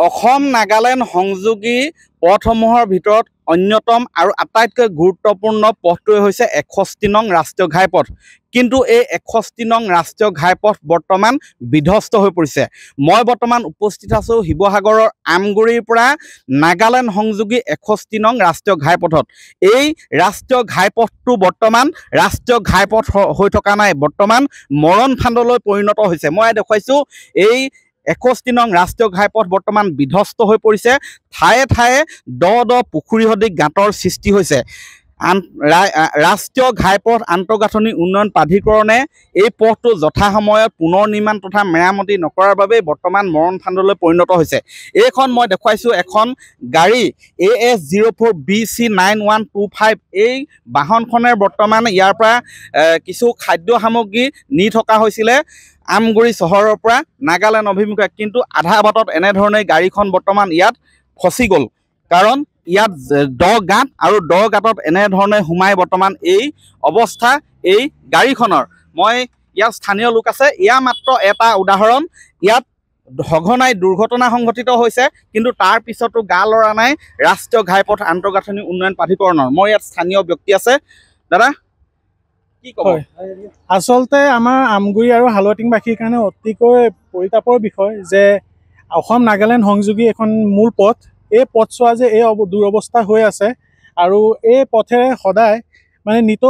অসম নাগালেণ্ড সংযোগী পথসমূহৰ ভিতৰত অন্যতম আৰু আটাইতকৈ গুৰুত্বপূৰ্ণ পথটোৱে হৈছে 61 নং ৰাষ্ট্ৰীয় ঘাইপথ। কিন্তু এই 61 নং ৰাষ্ট্ৰীয় ঘাইপথ বৰ্তমান বিধ্বস্ত হৈ পৰিছে। মই বৰ্তমান উপস্থিত আছোঁ শিৱসাগৰৰ আমগুৰিৰ পৰা নাগালেণ্ড সংযোগী 61 নং ৰাষ্ট্ৰীয় ঘাইপথত। এই ৰাষ্ট্ৰীয় ঘাইপথটো বৰ্তমান ৰাষ্ট্ৰীয় ঘাইপথ হৈ থকা নাই, বৰ্তমান মৰণ ফান্দলৈ পৰিণত হৈছে। মই দেখুৱাইছোঁ এই 61 নং ৰাষ্ট্ৰীয় ঘাইপথ বৰ্তমান বিধ্বস্ত হৈ পৰিছে। ঠায়ে ঠায়ে দ পুখুৰী সদৃশ গাঁতৰ সৃষ্টি হৈছে। ৰাষ্ট্ৰীয় ঘাইপথ আন্তঃগাঁথনি উন্নয়ন প্ৰাধিকৰণে এই পথটো যথাসময়ত পুনৰ নিৰ্মাণ তথা মেৰামতি নকৰাৰ বাবে বৰ্তমান মৰণ ফান্দলৈ পৰিণত হৈছে। এইখন মই দেখুৱাইছোঁ এখন গাড়ী AS04 BC 9125। এই বাহনখনে বৰ্তমান ইয়াৰ পৰা কিছু খাদ্য সামগ্ৰী নি থকা হৈছিলে আমগুৰি চহৰৰ পৰা নাগালেণ্ড অভিমুখে, কিন্তু আধা বাটত এনেধৰণে গাড়ীখন বৰ্তমান ইয়াত ফচি গ'ল। কাৰণ ইয়াত দ গাঁত আৰু দ গাঁতত এনেধৰণে সোমাই বৰ্তমান এই অৱস্থা এই গাড়ীখনৰ। মই ইয়াত স্থানীয় লোক আছে, এয়া মাত্ৰ এটা উদাহৰণ। ইয়াত সঘনাই দুৰ্ঘটনা সংঘটিত হৈছে, কিন্তু তাৰ পিছতো গা লৰা নাই ৰাষ্ট্ৰীয় ঘাইপথ আন্তঃগাঁথনি উন্নয়ন প্ৰাধিকৰণৰ। মই ইয়াত স্থানীয় ব্যক্তি আছে, দাদা কি ক'ব? আচলতে আমাৰ আমগুৰি আৰু হালুৱাটিংবাসীৰ কাৰণে অতিকৈ পৰিতাপৰ বিষয় যে অসম নাগালেণ্ড সংযোগী এখন মূল পথ, এই পথছোৱা যে এই দুৰৱস্থা হৈ আছে আৰু এই পথেৰে সদায় মানে নিত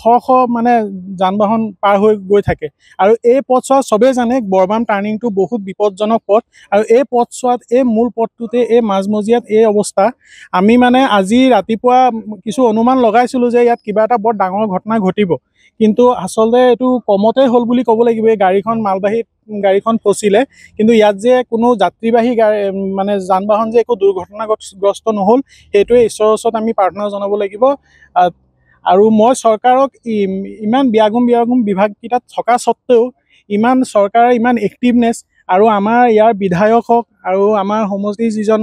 শ মানে যান বাহন পাৰ হৈ গৈ থাকে। আৰু এই পথছোৱা চবেই জানে বৰবাম টাৰ্ণিংটো বহুত বিপদজনক পথ, আৰু এই পথছোৱাত এই মূল পথটোতে এই মাজমজিয়াত এই অৱস্থা। আমি মানে আজি ৰাতিপুৱা কিছু অনুমান লগাইছিলোঁ যে ইয়াত কিবা এটা বৰ ডাঙৰ ঘটনা ঘটিব, কিন্তু আচলতে এইটো কমতে হ'ল বুলি ক'ব লাগিব। এই গাড়ীখন মালবাহী গাড়ীখন ফচিলে, কিন্তু ইয়াত যে কোনো যাত্ৰীবাহী মানে যান বাহন যে একো দুৰ্ঘটনাগ্ৰস্ত নহ'ল, সেইটোৱে ঈশ্বৰৰ ওচৰত আমি প্ৰাৰ্থনা জনাব লাগিব। আৰু মই চৰকাৰক ইমান বিয়াগুম বিভাগকেইটাত থকা স্বত্তেও চৰকাৰৰ ইমান এক্টিভনেছ, আৰু আমাৰ ইয়াৰ বিধায়ক হওক আৰু আমাৰ সমষ্টিৰ যিজন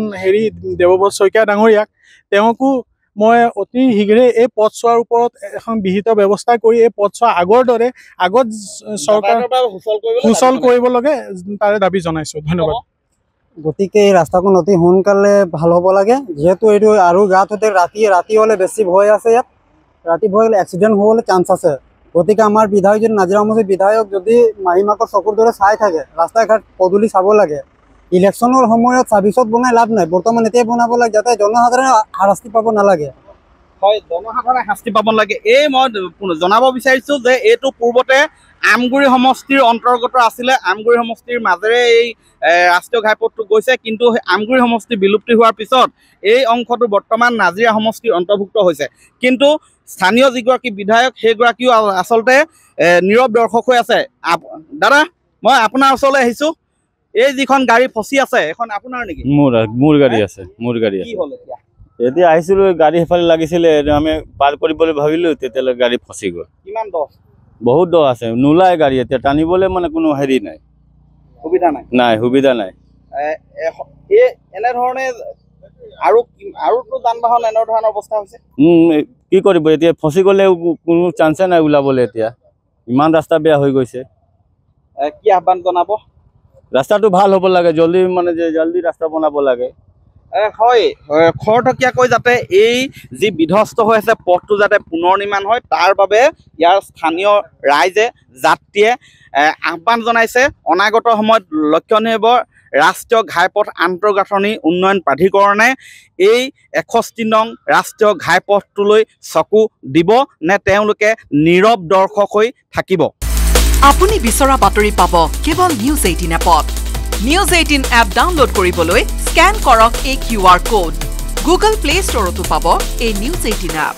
দেৱব্ৰত শইকীয়া ডাঙৰীয়াক, তেওঁকো মই অতি শীঘ্ৰে এই পথছোৱাৰ ওপৰত এখন বিহিত ব্যৱস্থা কৰি এই পথছোৱা আগৰ দৰে আগত চৰকাৰ সুচল কৰিব লাগে তাৰে দাবী জনাইছোঁ। ধন্যবাদ। গতিকে এই ৰাস্তাখন অতি সোনকালে ভাল হ'ব লাগে, যিহেতু এইটো আৰু গাঁত হতে ৰাতি হ'লে বেছি ভয় আছে। ইয়াত ৰাতি ভয় হ'লে এক্সিডেণ্ট হ'বলৈ চান্স আছে। গতিকে আমাৰ বিধায়ক যদি নাজিৰা সমষ্টিৰ বিধায়ক যদি মাহীমাকৰ চকুৰ দৰে চাই থাকে, ৰাস্তা ঘাট পদূলি চাব লাগে। ইলেকশ্যনৰ সময়ত চাৰ্ভিচত বনাই লাভ নাই, বৰ্তমান এতিয়াই বনাব লাগে যাতে জনসাধাৰণে শাস্তি পাব নালাগে। হয়, জনসাধাৰণে শাস্তি পাব লাগে। এই মই জনাব বিচাৰিছোঁ যে এইটো পূৰ্বতে আমগুৰি সমষ্টিৰ অন্তৰ্গত আছিলে। আমগুৰি সমষ্টিৰ মাজেৰে এই ৰাষ্ট্ৰীয় ঘাইপথটো গৈছে, কিন্তু আমগুৰি সমষ্টি বিলুপ্তি হোৱাৰ পিছত এই অংশটো বৰ্তমান নাজিৰা সমষ্টিৰ অন্তৰ্ভুক্ত হৈছে। কিন্তু স্থানীয় যিগৰাকী বিধায়ক সেইগৰাকীও আচলতে নীৰৱ দৰ্শক হৈ আছে। দাদা, মই আপোনাৰ ওচৰলৈ আহিছোঁ। এই যিখন গাড়ী ফচি আছে এখন আপোনাৰ নেকি? মোৰ গাড়ী আছে, মোৰ গাড়ী আছে। এতিয়া আহিছিলোঁ, গাড়ী সেইফালে লাগিছিলে, আমি পাৰ কৰিবলৈ ভাবিলোঁ, তেতিয়ালৈ গাড়ী ফচি গ'ল। কিমান দ? বহুত দ আছে, নোলায় গাড়ী এতিয়া টানিবলৈ মানে কোনো হেৰি নাই, সুবিধা নাই। সুবিধা নাই। এনেধৰণে আৰুতো যান বাহন এনেধৰণৰ অৱস্থা হৈছে। কি কৰিব এতিয়া, ফচি গ'লে কোনো চান্সে নাই ওলাবলৈ। এতিয়া ইমান ৰাস্তা বেয়া হৈ গৈছে। কি আহ্বান জনাব? ৰাস্তাটো ভাল হ'ব লাগে, জল্দি ৰাস্তা বনাব লাগে। হয়, খৰতকীয়াকৈ যাতে এই যি বিধ্বস্ত হৈ আছে পথটো যাতে পুনৰ নিৰ্মাণ হয়, তাৰ বাবে ইয়াৰ স্থানীয় ৰাইজে যাত্ৰীয়ে আহ্বান জনাইছে। অনাগত সময়ত লক্ষণীয় হ'ব ৰাষ্ট্ৰীয় ঘাইপথ আন্তঃগাঁথনি উন্নয়ন প্ৰাধিকৰণে এই 61 নং ৰাষ্ট্ৰীয় ঘাইপথটোলৈ চকু দিব নে তেওঁলোকে নীৰৱ দৰ্শক হৈ থাকিব। আপুনি বিচৰা বাতৰি পাব কেৱল নিউজ 18 এপত। নিউজ 18 এপ ডাউনলোড কৰিবলৈ স্কেন কৰক এই QR কোড। গুগল প্লে ষ্টৰতো পাব এই নিউজ 18 এপ।